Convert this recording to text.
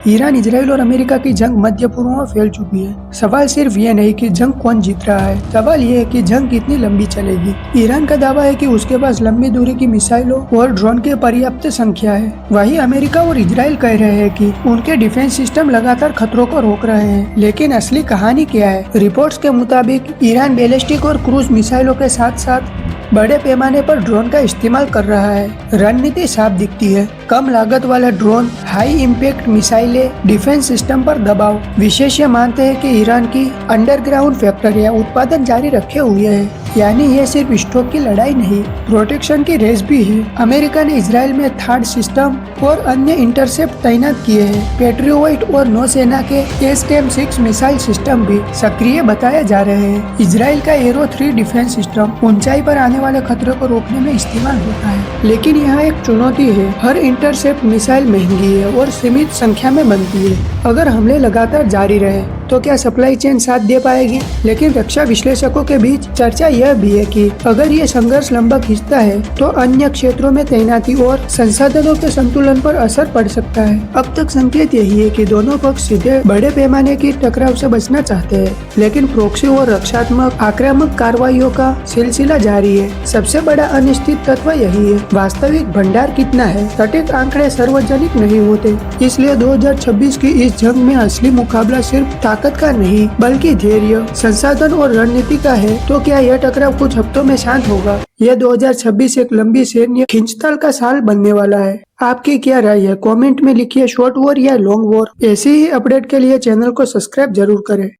Iran, Israel और America की जंग मध्य पूर्व में फैल चुकी है। सवाल सिर्फ ये नहीं कि जंग कौन जीत रहा है, सवाल ये है कि जंग कितनी लंबी चलेगी। ईरान का दावा है कि उसके पास लंबी दूरी की मिसाइलों और ड्रोन की पर्याप्त संख्या है। वहीं अमेरिका और इजराइल कह रहे हैं कि उनके डिफेंस सिस्टम लगातार खतरों को रोक रहे हैं। लेकिन असली कहानी क्या है? रिपोर्ट्स के मुताबिक ईरान बैलिस्टिक और क्रूज मिसाइलों के साथ साथ बड़े पैमाने पर ड्रोन का इस्तेमाल कर रहा है। रणनीति साफ दिखती है, कम लागत वाला ड्रोन, हाई इम्पैक्ट मिसाइलें, डिफेंस सिस्टम पर दबाव। विशेषज्ञ मानते हैं कि ईरान की अंडरग्राउंड फैक्ट्रियां उत्पादन जारी रखे हुए हैं, यानी ये सिर्फ स्टॉक की लड़ाई नहीं, प्रोटेक्शन की रेस भी है। अमेरिका ने इजराइल में थार्ड सिस्टम और अन्य इंटरसेप्ट तैनात किए हैं। पेट्रियोट और नौसेना के S-6 मिसाइल सिस्टम भी सक्रिय बताए जा रहे हैं। इजराइल का एरो 3 डिफेंस सिस्टम ऊंचाई पर आने वाले खतरे को रोकने में इस्तेमाल होता है, लेकिन यहाँ एक चुनौती है। हर इंटरसेप्ट मिसाइल महंगी है और सीमित संख्या में बनती है। अगर हमले लगातार जारी रहे तो क्या सप्लाई चेन साथ दे पाएगी? लेकिन रक्षा विश्लेषकों के बीच चर्चा यह भी है कि अगर ये संघर्ष लंबा खिंचता है तो अन्य क्षेत्रों में तैनाती और संसाधनों के संतुलन पर असर पड़ सकता है। अब तक संकेत यही है कि दोनों पक्ष सीधे बड़े पैमाने की टकराव से बचना चाहते हैं, लेकिन प्रोक्सी और रक्षात्मक आक्रामक कार्रवाइयों का सिलसिला जारी है। सबसे बड़ा अनिश्चित तत्व यही है, वास्तविक भंडार कितना है। सटीक आंकड़े सार्वजनिक नहीं होते, इसलिए 2026 की इस जंग में असली मुकाबला सिर्फ ताकत का नहीं बल्कि धैर्य, संसाधन और रणनीति का है। तो क्या यह टकराव कुछ हफ्तों में शांत होगा? यह 2026 एक लंबी सैन्य खींचतान का साल बनने वाला है। आपकी क्या राय है? कमेंट में लिखिए, शॉर्ट वॉर या लॉन्ग वॉर। ऐसे ही अपडेट के लिए चैनल को सब्सक्राइब जरूर करें।